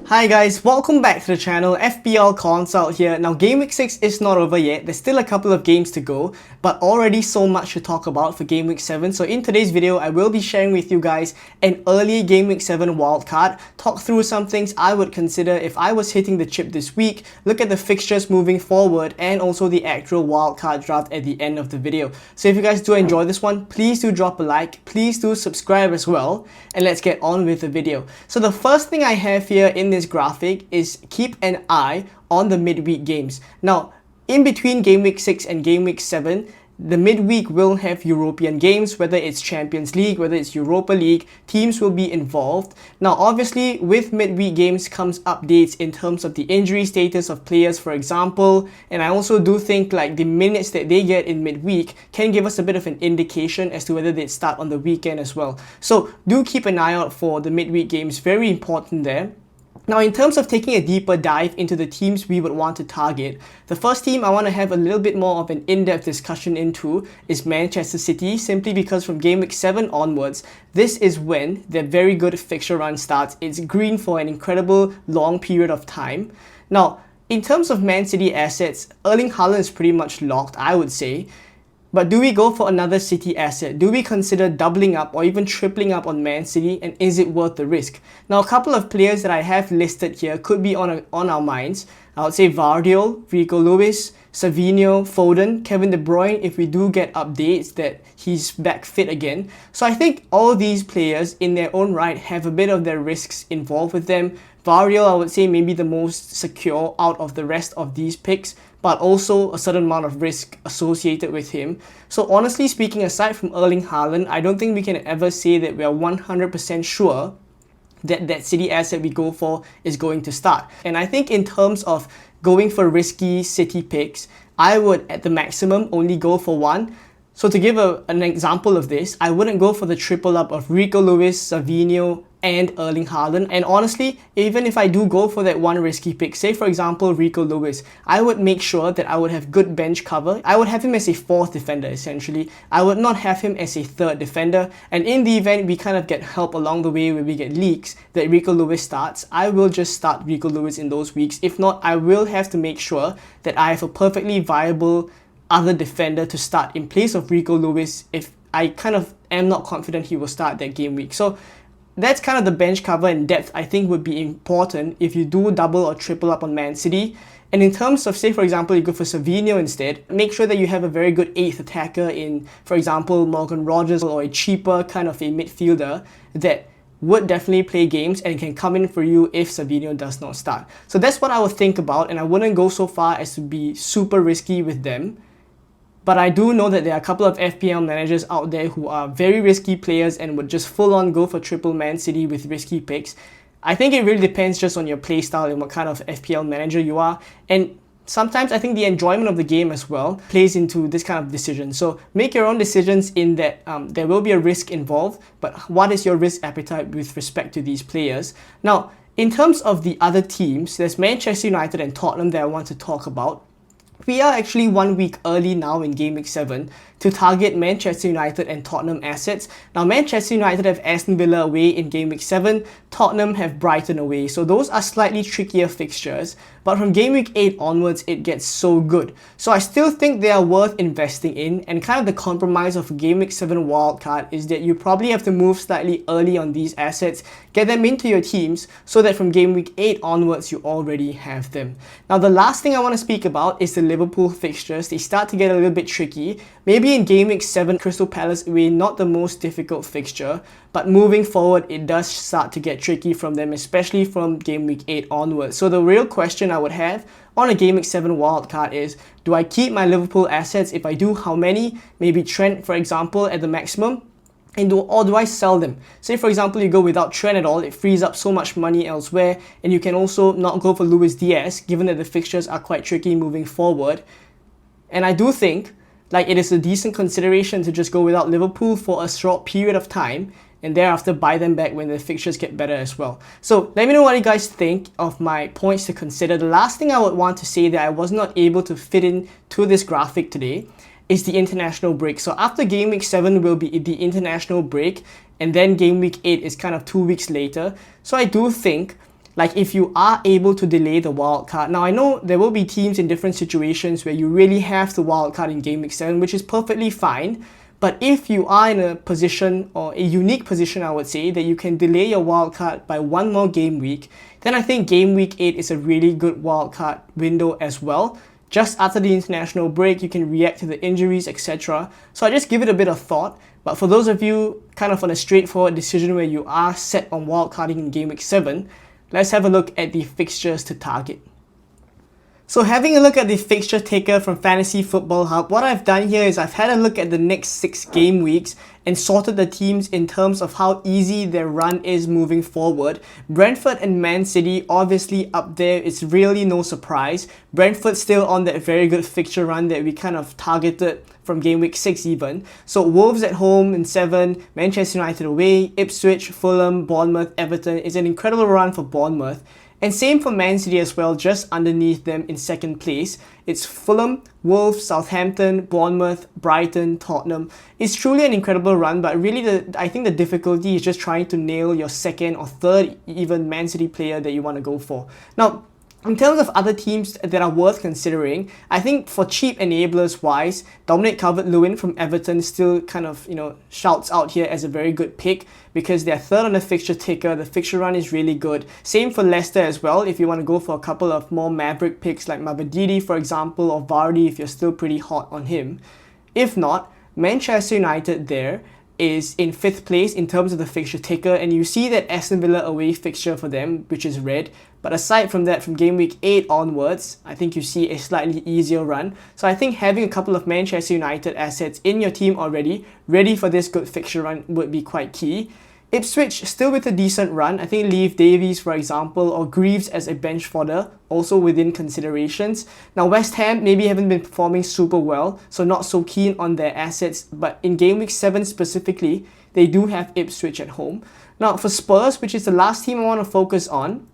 Hi guys, welcome back to the channel. FPL Consult here. Now Game Week 6 is not over yet, there's still a couple of games to go, but already so much to talk about for Game Week 7. So in today's video, I will be sharing with you guys an early Game Week 7 wildcard, talk through some things I would consider if I was hitting the chip this week, look at the fixtures moving forward, and also the actual wildcard draft at the end of the video. So if you guys do enjoy this one, please do drop a like, please do subscribe as well, and let's get on with the video. So the first thing I have here in this graphic is keep an eye on the midweek games. Now, in between Game Week 6 and Game Week 7, the midweek will have European games, whether it's Champions League, whether it's Europa League, teams will be involved. Now, obviously, with midweek games comes updates in terms of the injury status of players, for example, and I also do think like the minutes that they get in midweek can give us a bit of an indication as to whether they start on the weekend as well. So do keep an eye out for the midweek games, very important there. Now, in terms of taking a deeper dive into the teams we would want to target, the first team I want to have a little bit more of an in-depth discussion into is Manchester City, simply because from Game Week 7 onwards, this is when their very good fixture run starts. It's green for an incredible long period of time. Now, in terms of Man City assets, Erling Haaland is pretty much locked, I would say. But do we go for another City asset? Do we consider doubling up or even tripling up on Man City, and is it worth the risk? Now, a couple of players that I have listed here could be on our minds. I would say Vardiol, Rico Lewis, Savinho, Foden, Kevin De Bruyne, if we do get updates that he's back fit again. So I think all these players in their own right have a bit of their risks involved with them. Vardiol, I would say, maybe the most secure out of the rest of these picks, but also a certain amount of risk associated with him. So honestly speaking, aside from Erling Haaland, I don't think we can ever say that we are 100% sure that City asset we go for is going to start. And I think in terms of going for risky City picks, I would at the maximum only go for one. So to give an example of this, I wouldn't go for the triple up of Rico Lewis, Savinho, and Erling Haaland. And honestly, even if I do go for that one risky pick, say for example Rico Lewis, I would make sure that I would have good bench cover. I would have him as a fourth defender essentially. I would not have him as a third defender. And in the event we kind of get help along the way where we get leaks that Rico Lewis starts, I will just start Rico Lewis in those weeks. If not, I will have to make sure that I have a perfectly viable other defender to start in place of Rico Lewis if I kind of am not confident he will start that game week. So that's kind of the bench cover and depth I think would be important if you do double or triple up on Man City. And in terms of, say for example, you go for Savinho instead, make sure that you have a very good 8th attacker in, for example, Morgan Rogers, or a cheaper kind of a midfielder that would definitely play games and can come in for you if Savinho does not start. So that's what I would think about, and I wouldn't go so far as to be super risky with them. But I do know that there are a couple of FPL managers out there who are very risky players and would just full on go for triple Man City with risky picks. I think it really depends just on your playstyle and what kind of FPL manager you are. And sometimes I think the enjoyment of the game as well plays into this kind of decision. So make your own decisions in that there will be a risk involved, but what is your risk appetite with respect to these players? Now, in terms of the other teams, there's Manchester United and Tottenham that I want to talk about. We are actually 1 week early now in Game Week 7 to target Manchester United and Tottenham assets. Now, Manchester United have Aston Villa away in Game Week 7, Tottenham have Brighton away. So those are slightly trickier fixtures, but from Game Week 8 onwards, it gets so good. So I still think they are worth investing in, and kind of the compromise of Game Week 7 wildcard is that you probably have to move slightly early on these assets, get them into your teams, so that from Game Week 8 onwards, you already have them. Now, the last thing I want to speak about is the Liverpool fixtures. They start to get a little bit tricky. Maybe in Game Week 7, Crystal Palace away, not the most difficult fixture, but moving forward, it does start to get tricky from them, especially from Game Week 8 onwards. So the real question I would have on a Game Week 7 wildcard is, do I keep my Liverpool assets? If I do, how many? Maybe Trent, for example, at the maximum. Or do I sell them? Say for example you go without Trent at all, it frees up so much money elsewhere, and you can also not go for Luis Diaz given that the fixtures are quite tricky moving forward. And I do think like it is a decent consideration to just go without Liverpool for a short period of time and thereafter buy them back when the fixtures get better as well. So let me know what you guys think of my points to consider. The last thing I would want to say that I was not able to fit in to this graphic today is the international break. So after Game Week 7 will be the international break, and then Game Week 8 is kind of 2 weeks later. So I do think like if you are able to delay the wildcard. Now I know there will be teams in different situations where you really have the wildcard in game week 7, which is perfectly fine. But if you are in a position, or a unique position I would say, that you can delay your wildcard by one more game week, then I think game week 8 is a really good wildcard window as well. Just after the international break, you can react to the injuries, etc. So I just give it a bit of thought. But for those of you kind of on a straightforward decision where you are set on wildcarding in game week 7, let's have a look at the fixtures to target. So having a look at the fixture ticker from Fantasy Football Hub, what I've done here is I've had a look at the next 6 game weeks and sorted the teams in terms of how easy their run is moving forward. Brentford and Man City obviously up there, it's really no surprise. Brentford still on that very good fixture run that we kind of targeted from game week 6 even. So Wolves at home in 7, Manchester United away, Ipswich, Fulham, Bournemouth, Everton. It's an incredible run for Bournemouth. And same for Man City as well, just underneath them in second place. It's Fulham, Wolves, Southampton, Bournemouth, Brighton, Tottenham. It's truly an incredible run, but really I think the difficulty is just trying to nail your second or third even Man City player that you want to go for. Now, in terms of other teams that are worth considering, I think for cheap enablers wise, Dominic Calvert-Lewin from Everton still kind of, shouts out here as a very good pick because they're third on the fixture ticker. The fixture run is really good. Same for Leicester as well, if you want to go for a couple of more maverick picks like Mavadidi, for example, or Vardy if you're still pretty hot on him. If not, Manchester United there is in 5th place in terms of the fixture ticker, and you see that Aston Villa away fixture for them, which is red. But aside from that, from game week 8 onwards, I think you see a slightly easier run. So I think having a couple of Manchester United assets in your team already, ready for this good fixture run, would be quite key. Ipswich still with a decent run. I think Leif Davies, for example, or Greaves as a bench fodder, also within considerations. Now West Ham maybe haven't been performing super well, so not so keen on their assets, but in game week 7 specifically, they do have Ipswich at home. Now for Spurs, which is the last team I want to focus on,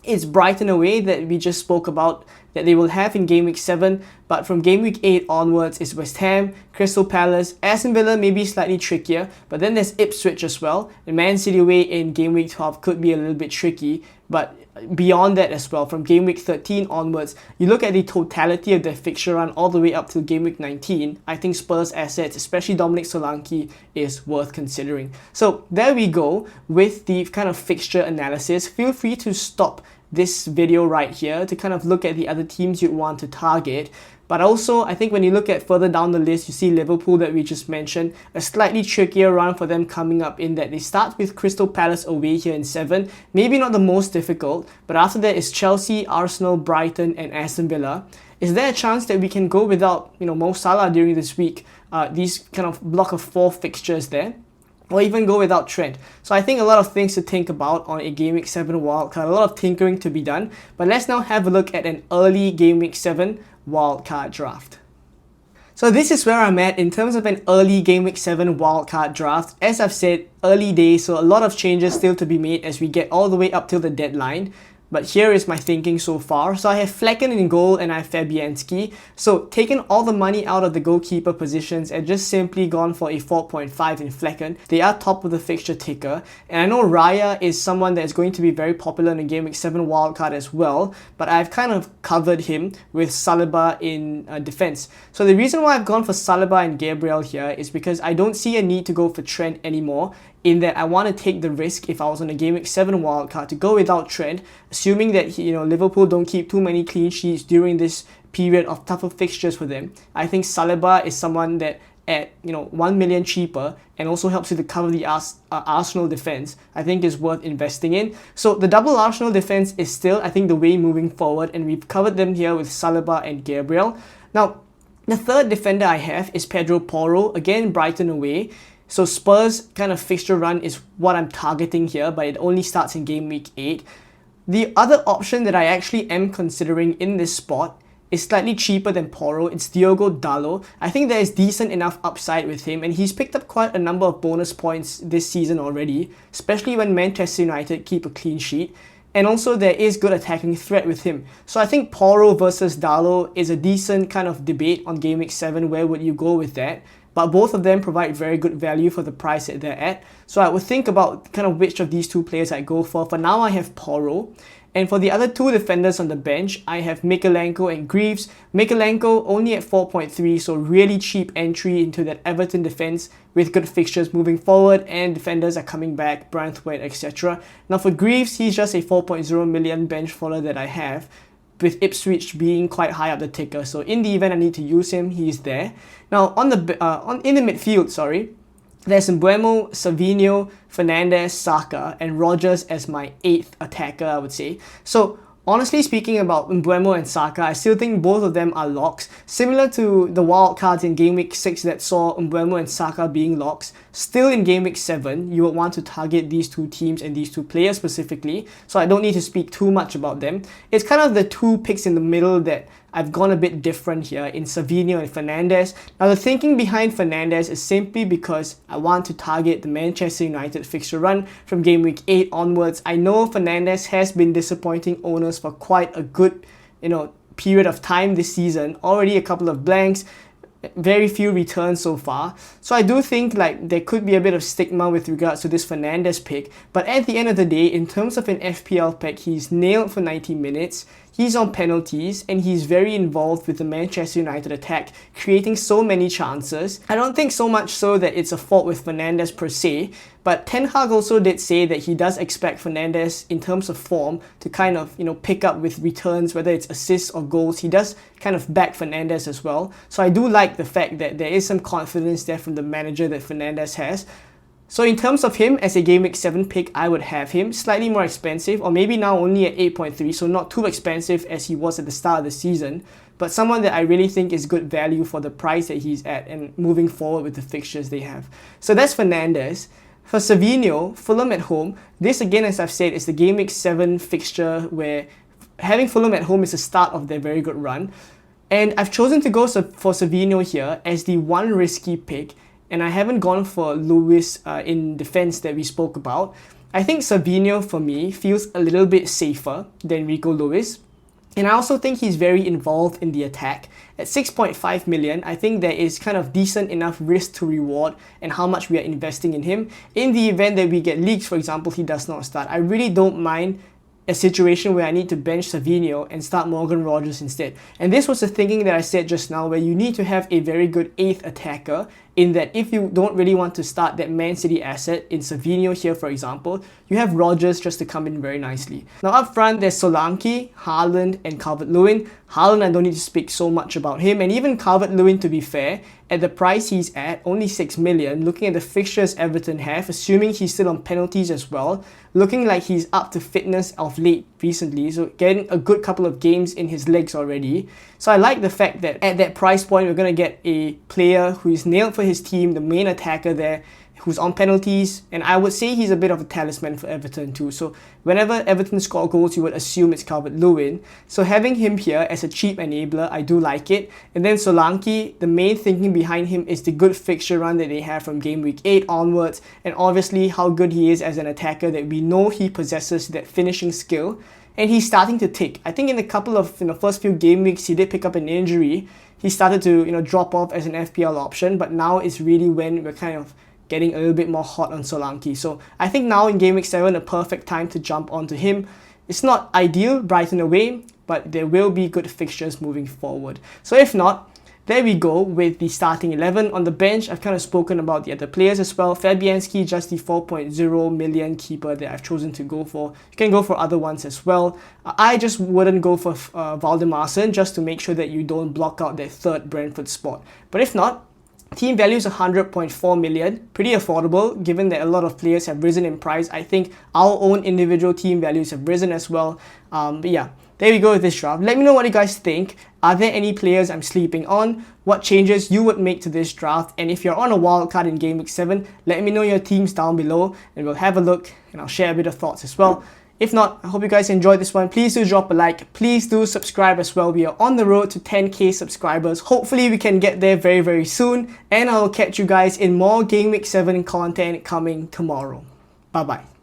it's Brighton away that we just spoke about that they will have in game week 7, but from game week 8 onwards is West Ham, Crystal Palace, Aston Villa may be slightly trickier, but then there's Ipswich as well, and Man City away in game week 12 could be a little bit tricky, but beyond that as well, from game week 13 onwards, you look at the totality of their fixture run all the way up to game week 19, I think Spurs assets, especially Dominic Solanke, is worth considering. So there we go with the kind of fixture analysis. Feel free to stop this video right here to kind of look at the other teams you'd want to target. But also, I think when you look at further down the list, you see Liverpool that we just mentioned, a slightly trickier run for them coming up in that they start with Crystal Palace away here in 7. Maybe not the most difficult, but after that is Chelsea, Arsenal, Brighton and Aston Villa. Is there a chance that we can go without, Mo Salah during this week? These kind of block of 4 fixtures there. Or even go without Trent. So I think a lot of things to think about on a Game Week 7 wildcard, a lot of tinkering to be done. But let's now have a look at an early Game Week 7 wildcard draft. So this is where I'm at in terms of an early Game Week 7 wildcard draft. As I've said, early days, so a lot of changes still to be made as we get all the way up till the deadline. But here is my thinking so far. So I have Flecken in goal and I have Fabianski. So taken all the money out of the goalkeeper positions and just simply gone for a 4.5 in Flecken. They are top of the fixture ticker. And I know Raya is someone that is going to be very popular in the Game Week 7 wildcard as well. But I've kind of covered him with Saliba in defense. So the reason why I've gone for Saliba and Gabriel here is because I don't see a need to go for Trent anymore, in that I want to take the risk if I was on a Game Week 7 wildcard to go without Trent, assuming that Liverpool don't keep too many clean sheets during this period of tougher fixtures for them. I think Saliba is someone that at 1 million cheaper and also helps you to cover the Arsenal defense, I think is worth investing in. So the double Arsenal defense is still, I think, the way moving forward, and we've covered them here with Saliba and Gabriel. Now, the third defender I have is Pedro Porro, again Brighton away. So Spurs kind of fixture run is what I'm targeting here, but it only starts in Game Week 8. The other option that I actually am considering in this spot is slightly cheaper than Porro. It's Diogo Dalot. I think there is decent enough upside with him, and he's picked up quite a number of bonus points this season already, especially when Manchester United keep a clean sheet. And also there is good attacking threat with him. So I think Porro versus Dalot is a decent kind of debate on Game Week 7. Where would you go with that? but both of them provide very good value for the price that they're at. So I would think about kind of which of these two players I go for. For now, I have Porro. And for the other two defenders on the bench, I have Mykolenko and Greaves. Mykolenko only at 4.3, so really cheap entry into that Everton defense with good fixtures moving forward, and defenders are coming back, Branthwaite, etc. Now for Greaves, he's just a 4.0 million bench follower that I have, with Ipswich being quite high up the ticker. So in the event I need to use him, he's there. Now in the midfield, there's Mbeumo, Savinho, Fernandes, Saka, and Rodgers as my 8th attacker, I would say. So honestly speaking about Mbeumo and Saka, I still think both of them are locks. Similar to the wildcards in Game Week 6 that saw Mbeumo and Saka being locks, still in Game Week 7, you would want to target these two teams and these two players specifically, so I don't need to speak too much about them. It's kind of the two picks in the middle that I've gone a bit different here in Savinho and Fernandes. Now the thinking behind Fernandes is simply because I want to target the Manchester United fixture run from Game Week 8 onwards. I know Fernandes has been disappointing owners for quite a good, period of time this season. Already a couple of blanks, very few returns so far. So I do think there could be a bit of stigma with regards to this Fernandes pick. But at the end of the day, in terms of an FPL pick, he's nailed for 90 minutes. He's on penalties and he's very involved with the Manchester United attack, creating so many chances. I don't think so much so that it's a fault with Fernandes per se, but Ten Hag also did say that he does expect Fernandes in terms of form to kind of, pick up with returns, whether it's assists or goals. He does kind of back Fernandes as well. So I do like the fact that there is some confidence there from the manager that Fernandes has. So in terms of him as a Game Week 7 pick, I would have him slightly more expensive, or maybe now only at 8.3, so not too expensive as he was at the start of the season, but someone that I really think is good value for the price that he's at and moving forward with the fixtures they have. So that's Fernandes. For Savinho, Fulham at home, this again, as I've said, is the Game Week 7 fixture where having Fulham at home is the start of their very good run. And I've chosen to go for Savinho here as the one risky pick, and I haven't gone for Lewis in defense that we spoke about. I think Savinho, for me, feels a little bit safer than Rico Lewis. And I also think he's very involved in the attack. At 6.5 million, I think there is kind of decent enough risk to reward and how much we are investing in him. In the event that we get leaks, for example, he does not start, I really don't mind a situation where I need to bench Savinho and start Morgan Rodgers instead. And this was the thinking that I said just now, where you need to have a very good 8th attacker, in that if you don't really want to start that Man City asset in Savinho here, for example, you have Rodgers just to come in very nicely. Now up front, there's Solanke, Haaland, and Calvert-Lewin. Haaland, I don't need to speak so much about him, and even Calvert-Lewin, to be fair, at the price he's at, only 6 million, looking at the fixtures Everton have, assuming he's still on penalties as well, looking like he's up to fitness of late recently, so getting a good couple of games in his legs already. So I like the fact that at that price point, we're going to get a player who is nailed for his team, the main attacker there, who's on penalties, and I would say he's a bit of a talisman for Everton too. So whenever Everton score goals, you would assume it's Calvert-Lewin. So having him here as a cheap enabler, I do like it. And then Solanke, the main thinking behind him is the good fixture run that they have from Game Week 8 onwards, and obviously how good he is as an attacker, that we know he possesses that finishing skill. And he's starting to tick. I think in a couple of first few game weeks, he did pick up an injury. He started to drop off as an FPL option, but now it's really when we're kind of getting a little bit more hot on Solanke. So I think now in Game Week 7, a perfect time to jump onto him. It's not ideal, Brighton away, but there will be good fixtures moving forward. So if not, there we go with the starting 11. On the bench, I've kind of spoken about the other players as well. Fabianski, just the 4.0 million keeper that I've chosen to go for. You can go for other ones as well. I just wouldn't go for Valdemarsson, just to make sure that you don't block out that third Brentford spot. But if not, team value is 100.4 million, pretty affordable given that a lot of players have risen in price. I think our own individual team values have risen as well. But yeah, there we go with this draft. Let me know what you guys think. Are there any players I'm sleeping on? What changes you would make to this draft? And if you're on a wildcard in Game Week 7, let me know your teams down below and we'll have a look and I'll share a bit of thoughts as well. If not, I hope you guys enjoyed this one. Please do drop a like. Please do subscribe as well. We are on the road to 10k subscribers. Hopefully we can get there very, very soon. And I'll catch you guys in more Game Week 7 content coming tomorrow. Bye-bye.